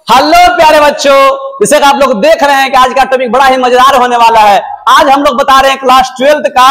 Hello प्यारे बच्चों, जैसे कि आप लोग देख रहे हैं कि आज का टॉपिक बड़ा ही मजेदार होने वाला है। आज हम लोग बता रहे हैं क्लास 12th का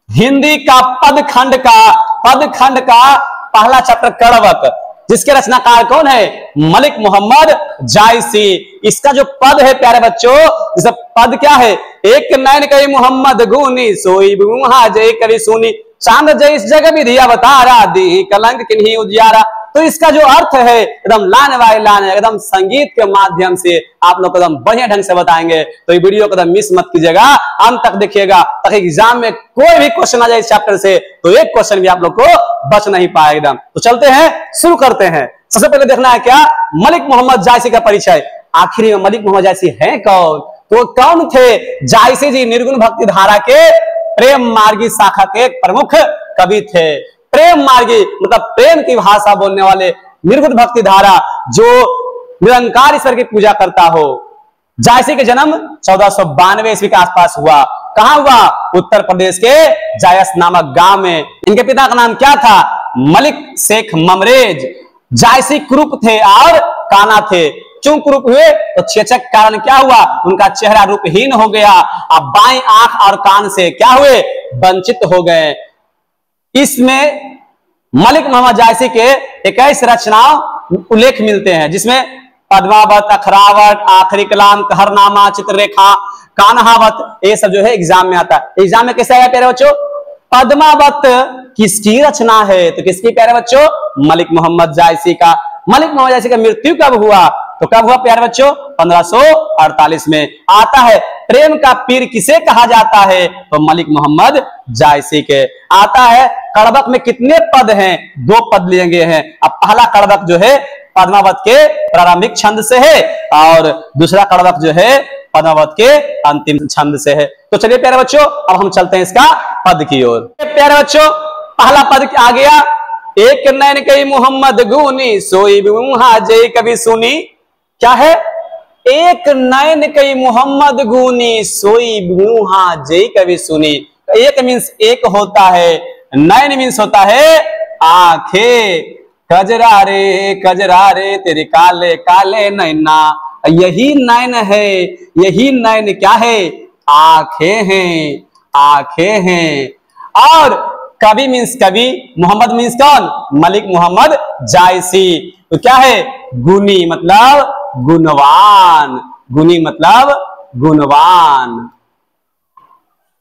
हिंदी का पदखंड का पहला चैप्टर कड़वक, जिसके रचनाकार कौन है? मलिक मोहम्मद जायसी। इसका जो पद है प्यारे बच्चों, जैसे पद क्या है? एक नैन कई मोहम्मद गुनी सोई बुहा जय कवि सुनी, चांद जय इस जगह भी दिया बतारा दी कलंक किन्हीं उजियारा। तो इसका जो अर्थ है एकदम लाने वाले लाने, एकदम संगीत के माध्यम से आप लोग एकदम बढ़िया ढंग से बताएंगे। तो ये वीडियो को एकदम मिस मत कीजिएगा, अंत तक देखिएगा, ताकि एग्जाम में कोई भी क्वेश्चन आ जाए इस चैप्टर से तो एक क्वेश्चन भी आप लोग को बच नहीं पाए एकदम। तो चलते हैं, शुरू करते हैं। सबसे पहले देखना है क्या? मलिक मोहम्मद जायसी का परिचय। आखिर में मलिक मोहम्मद जायसी है कौन? तो कौन थे? जायसी जी निर्गुण भक्ति धारा के प्रेम मार्गी शाखा के प्रमुख कवि थे। प्रेम मार्गी मतलब प्रेम की भाषा बोलने वाले, निर्गुण भक्ति धारा जो निरंकार ईश्वर की पूजा करता हो। जायसी के जन्म 1492 ईस्वी के आसपास हुआ। कहां हुआ? उत्तर प्रदेश के जायस नामक गांव में। इनके पिता का नाम क्या था? मलिक शेख ममरेज। जायसी कुरूप थे और काना थे। क्यों कुरूप हुए? तो चेचक कारण क्या हुआ? उनका चेहरा रूपहीन हो गया। अब बाईं आंख और कान से क्या हुए? वंचित हो गए। इसमें मलिक मोहम्मद जायसी के 21 रचनाओं उल्लेख मिलते हैं, जिसमें पद्मावत, अखरावत, आखिरी कलाम, कहरनामा, चित्ररेखा, कान्हावत, ये सब जो है एग्जाम में आता है। एग्जाम में कैसे आया प्यारे बच्चों? पद्मावत किसकी रचना है? तो किसकी प्यारे बच्चों? मलिक मोहम्मद जायसी का। मलिक मोहम्मद जायसी का मृत्यु कब हुआ? तो कब हुआ प्यारे बच्चों? 1548 में। आता है प्रेम का पीर किसे कहा जाता है? तो मलिक मोहम्मद जायसी के। आता है कड़वक में कितने पद हैं? 2 पद लिए गए हैं। अब पहला कड़वक जो है पद्मावत के प्रारंभिक छंद से है और दूसरा कड़वक जो है पद्मावत के अंतिम छंद से है। तो चलिए प्यारे बच्चों, अब हम चलते हैं इसका पद की ओर। प्यारे बच्चों, पहला पद आ गया। एक नैन कई मोहम्मद गुनी सोई बुहा जय कवि सुनी। क्या है? एक नैन कई मोहम्मद गुनी सोई बुहा जय कवि सुनी। एक मीन्स एक होता है, नैन मीन्स होता है आंखें। कजरा रे तेरे काले काले नैना, यही नैन है, यही नैन क्या है? आंखें हैं, आंखें हैं। और कवि मीन्स कवि, मोहम्मद मीन्स कौन? मलिक मोहम्मद जायसी। तो क्या है? गुनी मतलब गुणवान, गुनी मतलब गुणवान।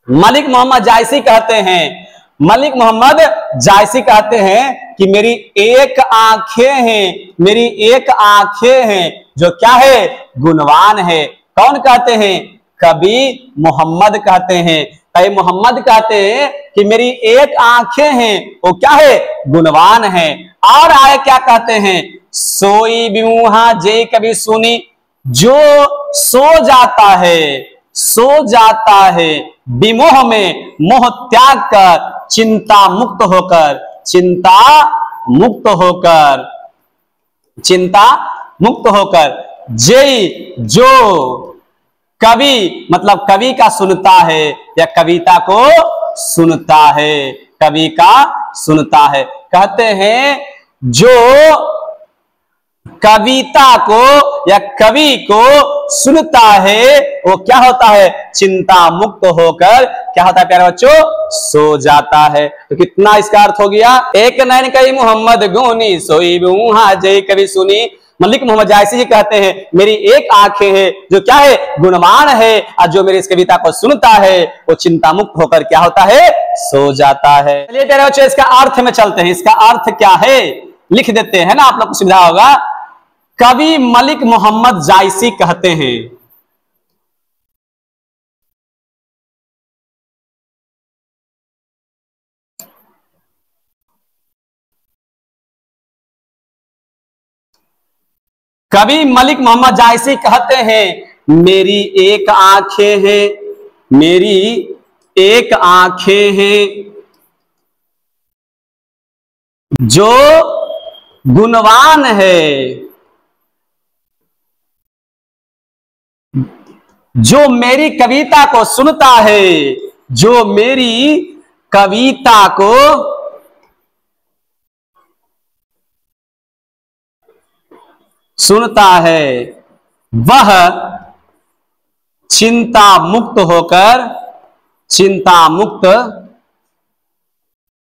मलिक मोहम्मद जायसी कहते हैं, मलिक मोहम्मद जायसी कहते हैं कि मेरी एक आंखें हैं, मेरी एक आंखें हैं जो क्या है? गुणवान है। कौन कहते हैं? कवि मोहम्मद कहते हैं। कई मोहम्मद कहते हैं कि मेरी एक आंखें हैं, वो क्या है? गुणवान है। और आए क्या कहते हैं? सोई बिमुहा जे कभी सुनी, जो सो जाता है, सो जाता है विमोह में, मोह त्याग कर, चिंता मुक्त होकर, चिंता मुक्त होकर, चिंता मुक्त होकर, जय जो कवि मतलब कवि का सुनता है या कविता को सुनता है, कवि का सुनता है। कहते हैं जो कविता को या कवि को सुनता है वो क्या होता है? चिंता मुक्त होकर क्या होता है प्यारे बच्चों? सो जाता है। तो कितना इसका अर्थ हो गया? एक नैन कई मोहम्मद गुनी सोई बुहा जय कवि सुनी। मलिक मोहम्मद जायसी जी कहते हैं मेरी एक आंखें हैं जो क्या है? गुणवान है, और जो मेरी इस कविता को सुनता है वो चिंता मुक्त होकर क्या होता है? सो जाता है। चलिए प्यारे बच्चों, इसका अर्थ में चलते हैं। इसका अर्थ क्या है लिख देते हैं ना, आप लोग को सुविधा होगा। कवि मलिक मोहम्मद जायसी कहते हैं कवि मलिक मोहम्मद जायसी कहते हैं मेरी एक आंखें हैं, मेरी एक आंखें हैं जो गुणवान है, जो मेरी कविता को सुनता है, जो मेरी कविता को सुनता है वह चिंता मुक्त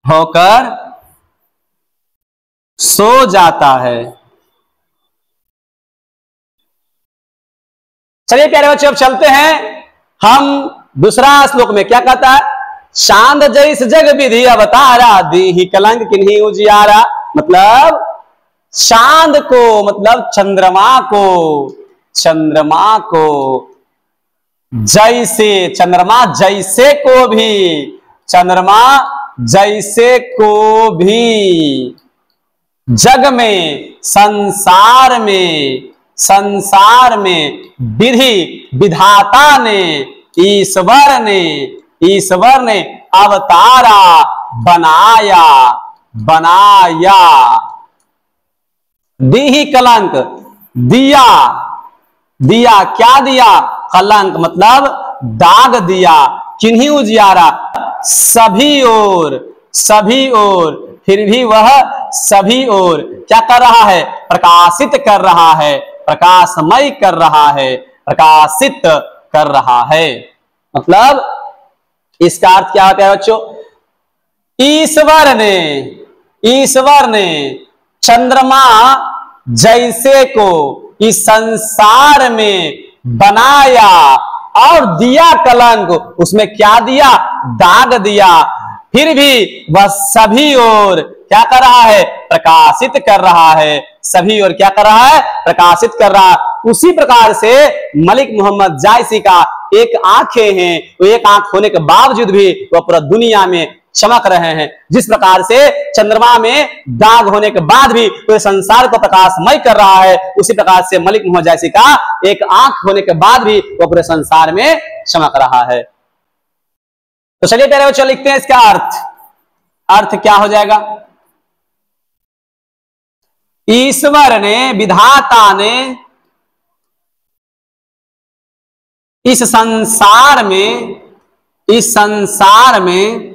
होकर सो जाता है। चलिए प्यारे बच्चों, अब चलते हैं हम दूसरा श्लोक में। क्या कहता है? चांद जैस जग विधि अवतारा, दीहि कलंक किन्हीं उजियारा। मतलब चांद को, मतलब चंद्रमा को जैसे, चंद्रमा जैसे को भी जग में, संसार में विधि विधाता ने, ईश्वर ने अवतारा बनाया। दीहि कलंक, दिया, क्या दिया? कलंक मतलब दाग दिया। किन्हीं उजियारा, सभी ओर, फिर भी वह सभी ओर क्या कर रहा है? प्रकाशित कर रहा है, प्रकाशमय कर रहा है, प्रकाशित कर रहा है। मतलब इसका अर्थ क्या होता है बच्चों? ईश्वर ने चंद्रमा जैसे को इस संसार में बनाया और दिया कलंक। उसमें क्या दिया? दाग दिया। फिर भी वह सभी ओर क्या कर रहा है? प्रकाशित कर रहा है। सभी ओर क्या कर रहा है? प्रकाशित कर रहा है। उसी प्रकार से मलिक मोहम्मद जायसी का एक आंखें हैं, वो एक आंख होने के बावजूद भी वह पूरा दुनिया में चमक रहे हैं। जिस प्रकार से चंद्रमा में दाग होने के बाद भी पूरे संसार को प्रकाशमय कर रहा है, उसी प्रकार से मलिक मोहम्मद जायसी का एक आंख होने के बाद भी वह पूरे संसार में चमक रहा है। तो चलिए प्यारे बच्चों, लिखते हैं इसका अर्थ क्या हो जाएगा? ईश्वर ने, विधाता ने इस संसार में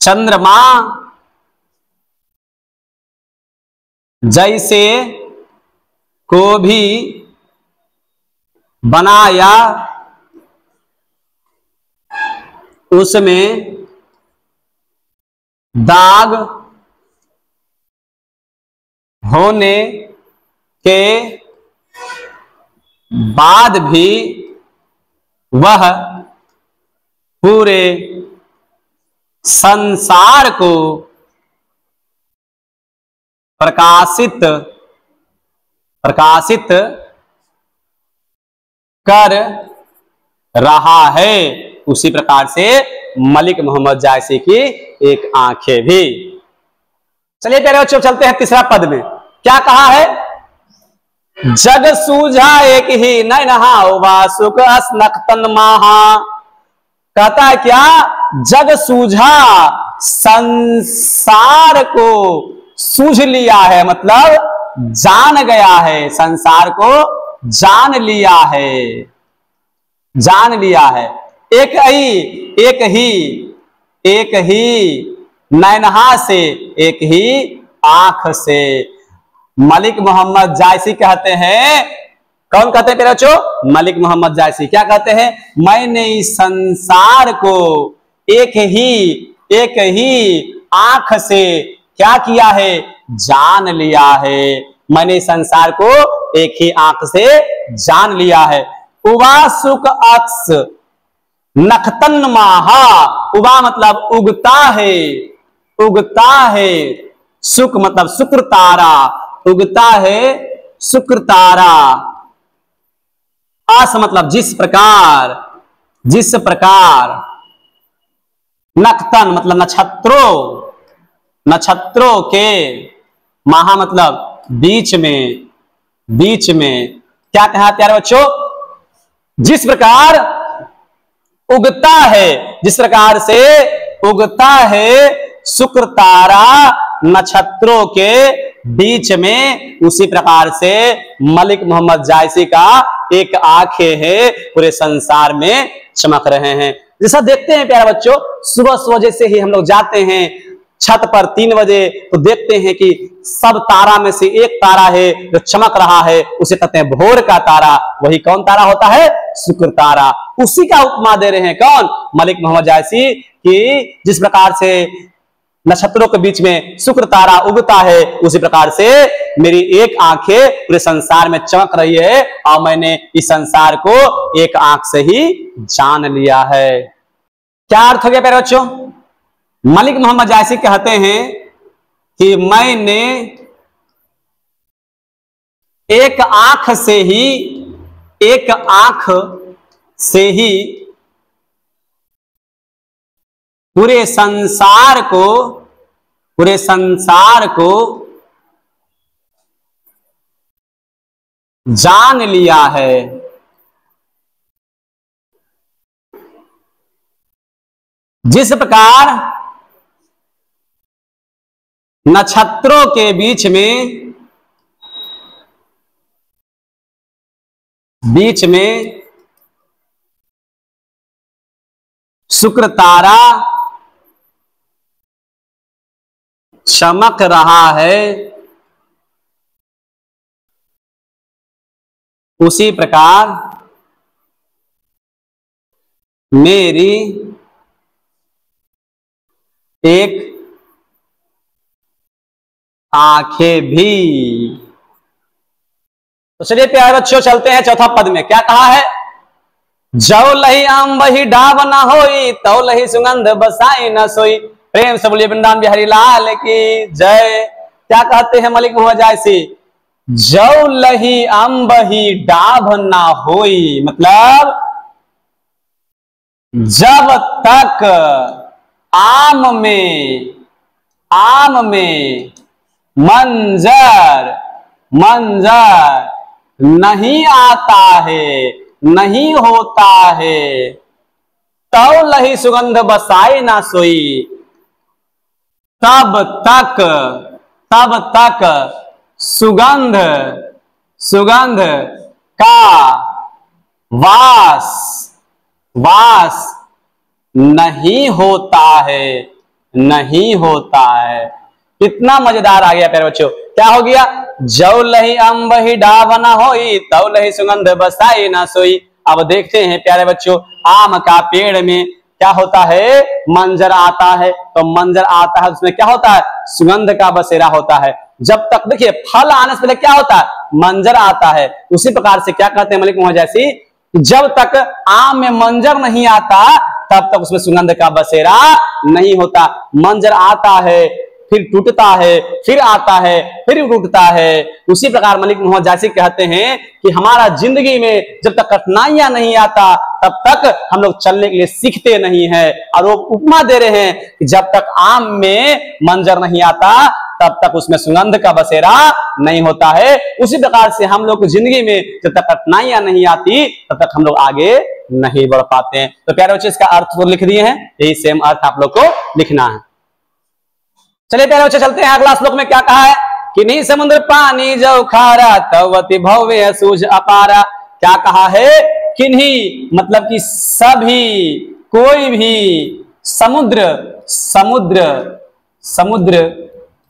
चंद्रमा जैसे को भी बनाया, उसमें दाग होने के बाद भी वह पूरे संसार को प्रकाशित कर रहा है। उसी प्रकार से मलिक मोहम्मद जायसी की एक आंखें भी। चलिए प्यारे बच्चों, चलते हैं तीसरा पद में। क्या कहा है? जग सूझा एक ही नैनहा, वासुक अस्नख्तन माहा। कहता है क्या? जग सूझा, संसार को सूझ लिया है, मतलब जान गया है, संसार को जान लिया है। एक ही नैनहा से, एक ही आंख से। मलिक मोहम्मद जायसी कहते हैं, कौन कहते हैं बच्चों? मलिक मोहम्मद जायसी क्या कहते हैं? मैंने इस संसार को एक ही आंख से क्या किया है? जान लिया है। मैंने इस संसार को एक ही आंख से जान लिया है। उवासुक अक्स नखतन माहा। उबा मतलब उगता है। सुक मतलब शुक्र तारा, उगता है शुक्र तारा। आस मतलब जिस प्रकार। नखतन मतलब नक्षत्रों के। महा मतलब बीच में। क्या कहा प्यारे बच्चों? जिस प्रकार उगता है, जिस प्रकार से उगता है शुक्र तारा नक्षत्रों के बीच में, उसी प्रकार से मलिक मोहम्मद जायसी का एक आंखें है, पूरे संसार में चमक रहे हैं। जैसा देखते हैं प्यारे बच्चों, सुबह जैसे ही हम लोग जाते हैं छत पर 3 बजे तो देखते हैं कि सब तारा में से एक तारा है जो चमक रहा है, उसे कहते हैं भोर का तारा। वही कौन तारा होता है? शुक्र तारा। उसी का उपमा दे रहे हैं कौन? मलिक मोहम्मद जायसी, कि जिस प्रकार से नक्षत्रों के बीच में शुक्र तारा उगता है, उसी प्रकार से मेरी एक आंखें पूरे संसार में चमक रही है और मैंने इस संसार को एक आंख से ही जान लिया है। क्या अर्थ हो गया प्यारे बच्चों? मलिक मोहम्मद जायसी कहते हैं कि मैंने एक आंख से ही पूरे संसार को जान लिया है। जिस प्रकार नक्षत्रों के बीच में शुक्र तारा चमक रहा है, उसी प्रकार मेरी एक आंखें भी। तो चलिए प्यारे बच्चों चलते हैं चौथा पद में। क्या कहा है? जौ लही आम बही डाब न होई, तौ लही सुगंध बसाई न सोई। प्रेम से बोलिए वृंदावन बिहारी लाल की जय। क्या कहते हैं मलिक मोहम्मद जायसी? जौ लही आम बही डाब न होई, मतलब जब तक आम में मंजर नहीं आता है, नहीं होता है, तौ लही सुगंध बसाई ना सोई, तब तक सुगंध का वास नहीं होता है। कितना मजेदार आ गया प्यारे बच्चों। क्या हो गया? जौ लही अम्बही डावना होई, तौ लही सुगंध बसाई ना सोई। अब देखते हैं प्यारे बच्चों, आम का पेड़ में क्या होता है? मंजर आता है। तो मंजर आता है, उसमें क्या होता है? सुगंध का बसेरा होता है। जब तक देखिए फल आने से पहले क्या होता है? मंजर आता है। उसी प्रकार से क्या कहते हैं मलिक मोहम्मद जायसी? जब तक आम में मंजर नहीं आता तब तक उसमें सुगंध का बसेरा नहीं होता। मंजर आता है, फिर टूटता है, फिर आता है, फिर टूटता है। उसी प्रकार मलिक मोहम्मद जायसी कहते हैं कि हमारा जिंदगी में जब तक कठिनाइयां नहीं आता तब तक हम लोग चलने के लिए सीखते नहीं है। और वो उपमा दे रहे हैं कि जब तक आम में मंजर नहीं आता तब तक उसमें सुगंध का बसेरा नहीं होता है। उसी प्रकार से हम लोग को जिंदगी में जब तक कठिनाइयां नहीं आती तब तक हम लोग आगे नहीं बढ़ पाते हैं। तो प्यारे बच्चे इसका अर्थ तो लिख दिए हैं, यही सेम अर्थ आप लोग को लिखना है। चलिए प्यारे बच्चे चलते हैं अगला श्लोक में। क्या कहा है? कि नहीं समुद्र पानी जो खारा तवति भव्य सूझ अपारा। क्या कहा है? किन्हीं मतलब कि सभी, कोई भी समुद्र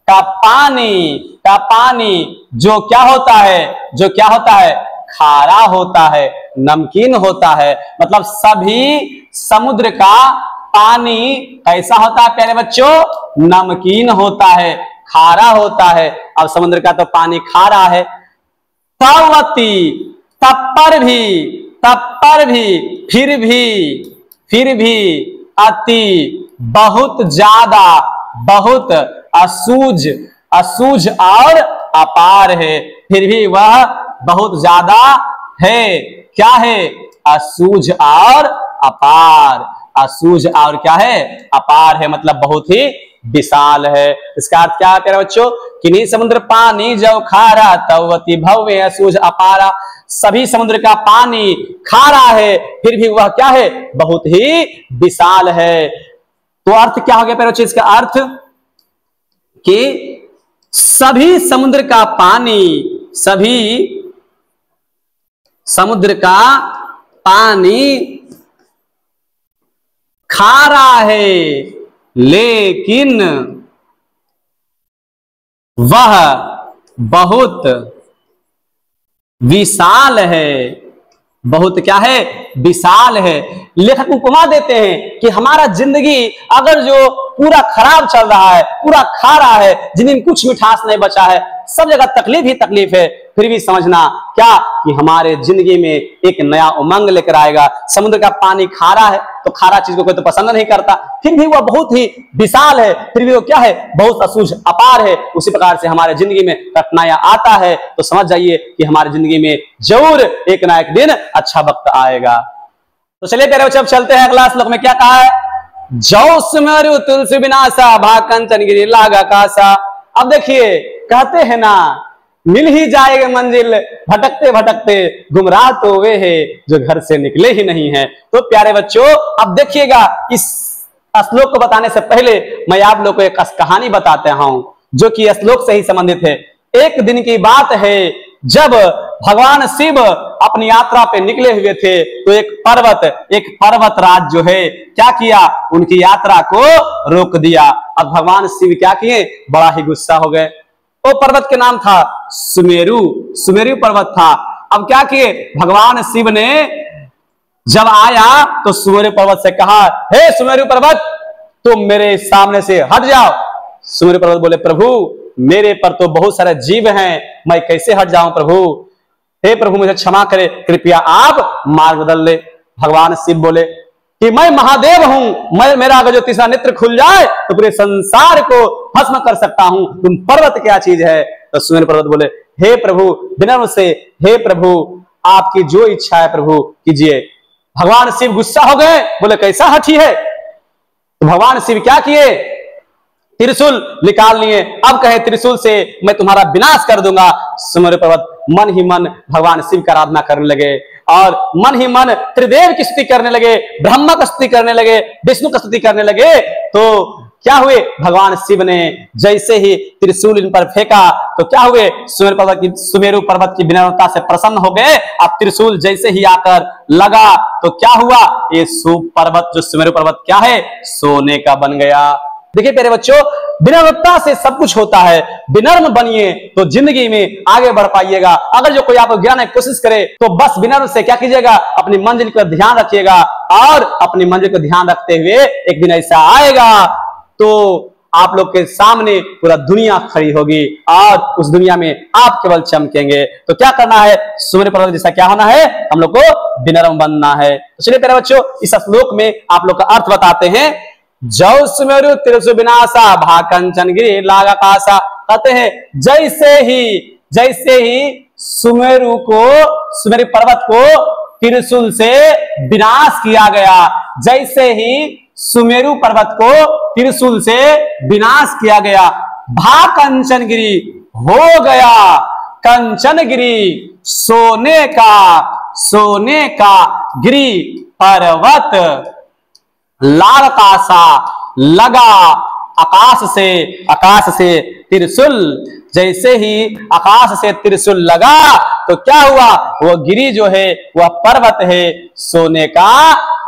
का पानी जो क्या होता है? खारा होता है, नमकीन होता है। मतलब सभी समुद्र का पानी कैसा होता है प्यारे बच्चों? नमकीन होता है, खारा होता है। अब समुद्र का तो पानी खारा है। तवती तब पर भी फिर भी अति बहुत ज्यादा, बहुत असूझ और अपार है। फिर भी वह बहुत ज्यादा है। क्या है? असूझ और अपार। असूझ और क्या है? अपार है, मतलब बहुत ही विशाल है। इसका अर्थ क्या है प्यारे बच्चों? कि नहीं समुद्र पानी जो खारा तवति भव्य असूझ अपारा। सभी समुद्र का पानी खारा है, फिर भी वह क्या है? बहुत ही विशाल है। तो अर्थ क्या हो गया प्यारे बच्चों? इसका अर्थ कि सभी समुद्र का पानी खारा है, लेकिन वह बहुत विशाल है। बहुत क्या है? विशाल है। लेखक उपमा देते हैं कि हमारा जिंदगी अगर जो पूरा खराब चल रहा है, पूरा खा रहा है, जिंदगी में कुछ मिठास नहीं बचा है, सब जगह तकलीफ ही तकलीफ है, फिर भी समझना क्या कि हमारे जिंदगी में एक नया उमंग लेकर आएगा। समुद्र का पानी खारा है तो खारा चीज को कोई तो पसंद नहीं करता, फिर भी वह बहुत ही विशाल है, फिर भी वो क्या है? बहुत असूझ अपार है। उसी प्रकार से हमारे जिंदगी में कठिनाइयां आता है तो समझ जाइए कि हमारी जिंदगी में जरूर एक ना एक दिन अच्छा वक्त आएगा। तो चलिए प्यारे बच्चों, अब चलते हैं अगला श्लोक में क्या कहा है? जौ सुमेरु तुलसी विनाशा भा कंचन गिरि लागा कासा। अब देखिए, कहते हैं ना, मिल ही जाएगा मंजिल भटकते भटकते, गुमराह तो वे है जो घर से निकले ही नहीं है। तो प्यारे बच्चों, अब देखिएगा, इस श्लोक को बताने से पहले मैं आप लोग को एक कहानी बताते हूं जो कि श्लोक से ही संबंधित है। एक दिन की बात है, जब भगवान शिव अपनी यात्रा पे निकले हुए थे तो एक पर्वतराज जो है क्या किया? उनकी यात्रा को रोक दिया। अब भगवान शिव क्या किए? बड़ा ही गुस्सा हो गए। वो पर्वत के नाम था सुमेरु, सुमेरु पर्वत था। अब क्या किए? भगवान शिव ने जब आया तो सुमेरु पर्वत से कहा, हे सुमेरु पर्वत, तुम मेरे सामने से हट जाओ। सुमेरु पर्वत बोले, प्रभु मेरे पर तो बहुत सारे जीव हैं, मैं कैसे हट जाऊं प्रभु? हे प्रभु मुझे क्षमा करे, कृपया आप मार्ग बदल ले। भगवान शिव बोले कि मैं महादेव हूं, मेरा अगर जो तीसरा नेत्र खुल जाए तो पूरे संसार को भस्म कर सकता हूं, तुम पर्वत क्या चीज है? तो सुमेरु पर्वत बोले, हे प्रभु विनम्र से, हे प्रभु आपकी जो इच्छा है प्रभु कीजिए। भगवान शिव गुस्सा हो गए, बोले कैसा हठी है? तो भगवान शिव क्या किए? त्रिशूल निकाल लिए। अब कहे त्रिशूल से मैं तुम्हारा विनाश कर दूंगा। सुमेरु पर्वत मन ही मन भगवान शिव की आराधना करने लगे और मन ही मन त्रिदेव की स्तुति करने लगे, ब्रह्मा की स्तुति करने लगे, विष्णु की स्तुति करने लगे। तो क्या हुए? भगवान शिव ने जैसे ही त्रिशूल इन पर फेंका तो क्या हुए? सुमेरु पर्वत की विनम्रता से प्रसन्न हो गए। अब त्रिशूल जैसे ही आकर लगा तो क्या हुआ? ये पर्वत जो सुमेरु पर्वत क्या है? सोने का बन गया। देखिए प्यारे बच्चों, विनम्रता से सब कुछ होता है। विनम्र बनिए तो जिंदगी में आगे बढ़ पाइएगा। अगर जो कोई आपको गिराने की कोशिश करे तो बस विनम्र से क्या कीजिएगा? अपनी मंजिल का ध्यान रखिएगा और अपनी मंजिल का ध्यान रखते हुए एक दिन ऐसा आएगा तो आप लोग के सामने पूरा दुनिया खड़ी होगी और उस दुनिया में आप केवल चमकेंगे। तो क्या करना है? सुमेरु पर्वत जैसा क्या होना है? हम लोग को विनम्र बनना है। तो चलिए प्यारे बच्चों, इस श्लोक में आप लोग का अर्थ बताते हैं। जौ सुमेरु त्रिशूल विनाशा भा कंचन गिरि लागा कासा। कहते हैं जैसे ही सुमेरु पर्वत को त्रिशूल से विनाश किया गया, जैसे ही सुमेरु पर्वत को त्रिशूल से विनाश किया गया, भा कंचन गिरि हो गया कंचन गिरि, सोने का गिरि पर्वत, लाल कासा लगा आकाश से त्रिशूल। जैसे ही आकाश से त्रिशूल लगा तो क्या हुआ? वो गिरी जो है वह पर्वत है सोने का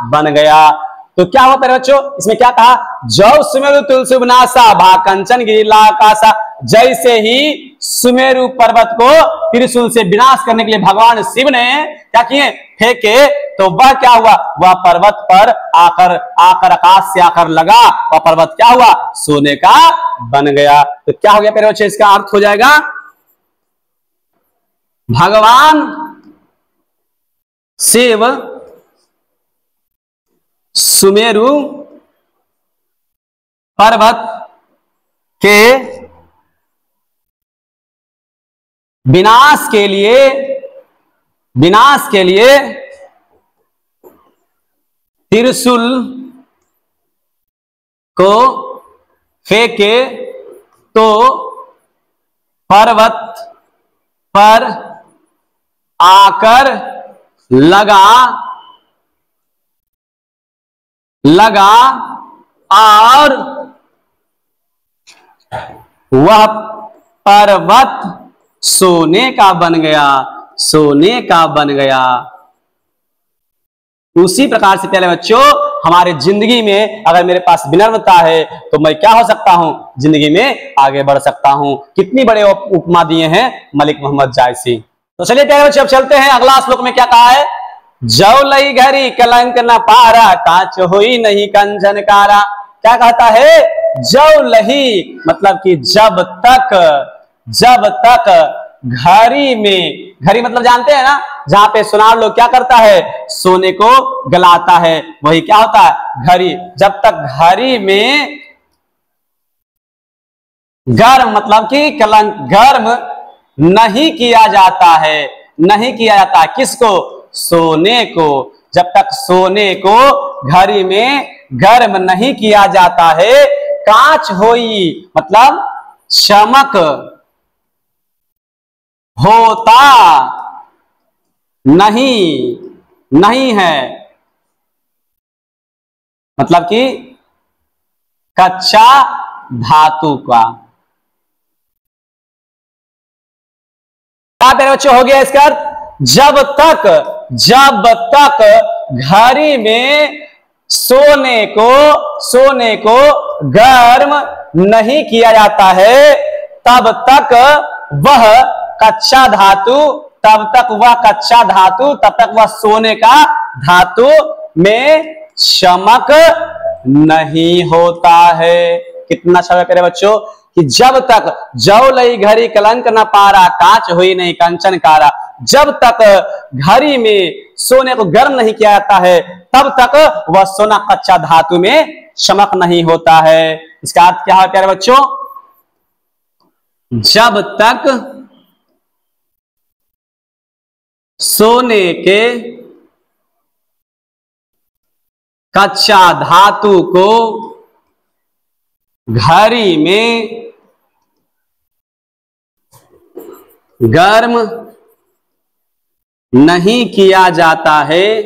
बन गया। तो क्या हुआ प्यारे बच्चों? इसमें क्या कहा? जौ सुमेरु तुलसी विनाशा भा कंचन गिरि लागा कासा। जैसे ही सुमेरु पर्वत को त्रिशूल से विनाश करने के लिए भगवान शिव ने क्या किए? फेंके तो वह क्या हुआ? वह पर्वत पर आकर आकाश से आकर लगा, वह पर्वत क्या हुआ? सोने का बन गया। तो क्या हो गया प्यारे बच्चे? इसका अर्थ हो जाएगा, भगवान शिव सुमेरु पर्वत के विनाश के लिए त्रिशूल को फेंके तो पर्वत पर आकर लगा और वह पर्वत सोने का बन गया। उसी प्रकार से प्यारे बच्चों हमारे जिंदगी में अगर मेरे पास विनम्रता है तो मैं क्या हो सकता हूं, जिंदगी में आगे बढ़ सकता हूं। कितनी बड़े उपमा दिए हैं मलिक मोहम्मद जायसी। तो चलिए प्यारे बच्चों, अब चलते हैं अगला श्लोक में क्या कहा है। जौ लई घरी कलंक न पारा, कांच हुई नहीं कंचन कारा। क्या कहता है, जौ लही मतलब कि जब तक घड़ी में, घड़ी मतलब जानते हैं ना, जहां पे सुनार लोग क्या करता है, सोने को गलाता है, वही क्या होता है, घड़ी। जब तक घड़ी में गर्म मतलब कि कलंक गर्म नहीं किया जाता है, नहीं किया जाता है किसको, सोने को। जब तक सोने को घड़ी में गर्म नहीं किया जाता है, कांच होई मतलब चमक होता नहीं है, मतलब कि कच्चा धातु का। क्या मेरे बच्चों हो गया इसका अर्थ, जब तक घड़ी में सोने को गर्म नहीं किया जाता है, तब तक वह कच्चा धातु, तब तक वह सोने का धातु में चमक नहीं होता है। कितना अच्छा है बच्चों कि जब तक जौ लई घड़ी कलंक न पारा, कांच हुई नहीं कंचन कारा। जब तक घड़ी में सोने को गर्म नहीं किया जाता है, तब तक वह सोना कच्चा धातु में चमक नहीं होता है। इसका अर्थ क्या है प्यारे बच्चों, जब तक सोने के कच्चा धातु को घड़ी में गर्म नहीं किया जाता है,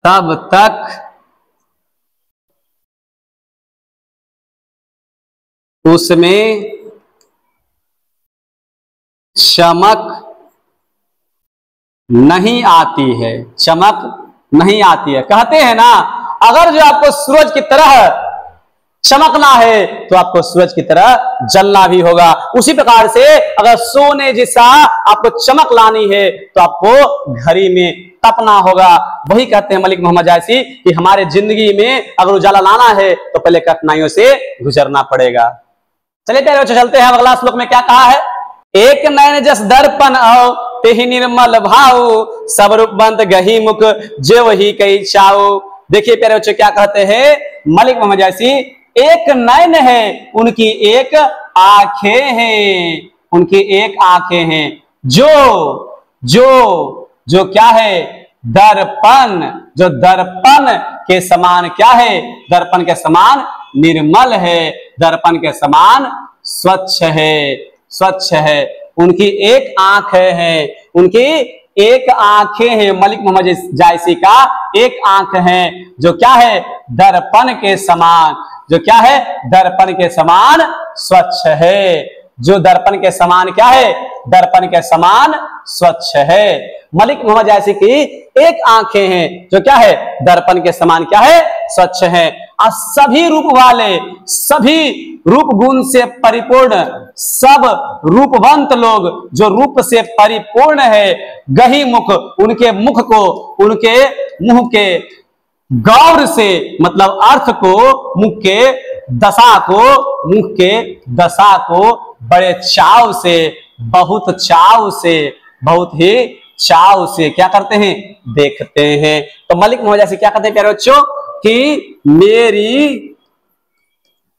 तब तक उसमें चमक नहीं आती है, चमक नहीं आती है। कहते हैं ना, अगर जो आपको सूरज की तरह चमकना है तो आपको सूरज की तरह जलना भी होगा। उसी प्रकार से अगर सोने जैसा आपको चमक लानी है तो आपको घड़ी में तपना होगा। वही कहते हैं मलिक मोहम्मद जायसी कि हमारे जिंदगी में अगर उजाला लाना है तो पहले कठिनाइयों से गुजरना पड़ेगा। चलिए प्यारे बच्चों, चलते हैं अगला श्लोक में क्या कहा है। एक नयन जस दर्पण आओ, तेहि निर्मल भाव, सब रूप बंद गही मुख, जो वही कई चाओ। देखिए प्यारे बच्चों क्या कहते हैं मलिक मोहम्मद जायसी, एक नयन है, उनकी एक आंखें हैं, उनकी एक आंखें हैं, जो क्या है, दर्पण, जो दर्पण के समान क्या है, दर्पण के समान निर्मल है, दर्पण के समान स्वच्छ है, स्वच्छ है। उनकी एक आंख है, उनकी एक आंखें हैं, मलिक मोहम्मद जायसी का एक आंख है, जो क्या है, दर्पण के समान, जो क्या है, दर्पण के समान स्वच्छ है, जो दर्पण के समान क्या है, दर्पण के समान स्वच्छ है। मलिक मोहम्मद जायसी की एक आंखें हैं जो क्या है, दर्पण के समान क्या है, स्वच्छ है। और सभी रूप वाले, सभी रूप गुण से परिपूर्ण, सब रूपवंत लोग जो रूप से परिपूर्ण है, गही मुख, उनके मुख को, उनके मुंह के गौर से मतलब अर्थ को, मुख के दशा को, मुख के दशा को बड़े चाव से, बहुत चाव से, बहुत ही चाव से क्या करते हैं, देखते हैं। तो मलिक मोहम्मद जायसी क्या कहते हैं प्यारे बच्चों कि मेरी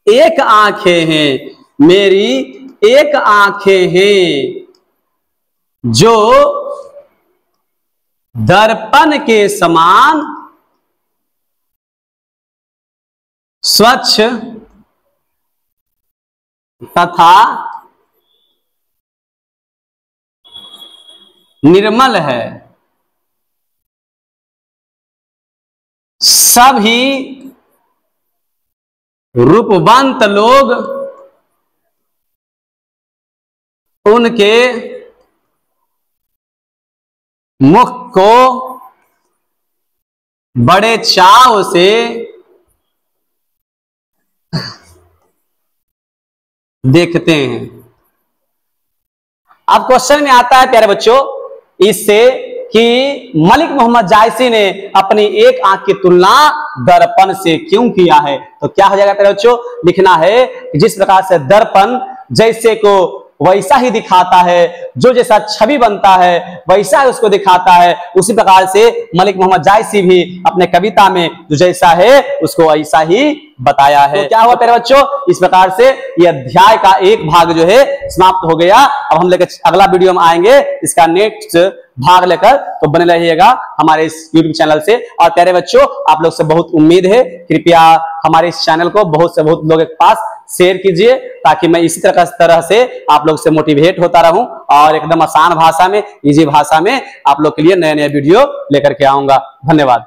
एक आंखें हैं, मेरी एक आंखें हैं, जो दर्पण के समान स्वच्छ तथा निर्मल है। सभी रूपवंत लोग उनके मुख को बड़े चाव से देखते हैं। अब क्वेश्चन में आता है प्यारे बच्चों इससे कि मलिक मोहम्मद जायसी ने अपनी एक आंख की तुलना दर्पण से क्यों किया है। तो क्या हो जाएगा प्यारे बच्चों, लिखना है कि जिस प्रकार से दर्पण जैसे को वैसा ही दिखाता है, जो जैसा छवि बनता है वैसा ही उसको दिखाता है, उसी प्रकार से मलिक मोहम्मद जायसी भी अपने कविता में जो जैसा है उसको ऐसा ही बताया है। तो क्या हुआ प्यारे बच्चों, इस प्रकार से यह अध्याय का एक भाग जो है समाप्त हो गया। अब हम लेकर अगला वीडियो में आएंगे इसका नेक्स्ट भाग लेकर, तो बने रहिएगा हमारे इस YouTube चैनल से। और प्यारे बच्चों आप लोग से बहुत उम्मीद है, कृपया हमारे इस चैनल को बहुत से बहुत लोगों के पास शेयर कीजिए ताकि मैं इसी तरह से आप लोग से मोटिवेट होता रहूं और एकदम आसान भाषा में, इजी भाषा में आप लोग के लिए नए नए वीडियो लेकर के आऊंगा। धन्यवाद।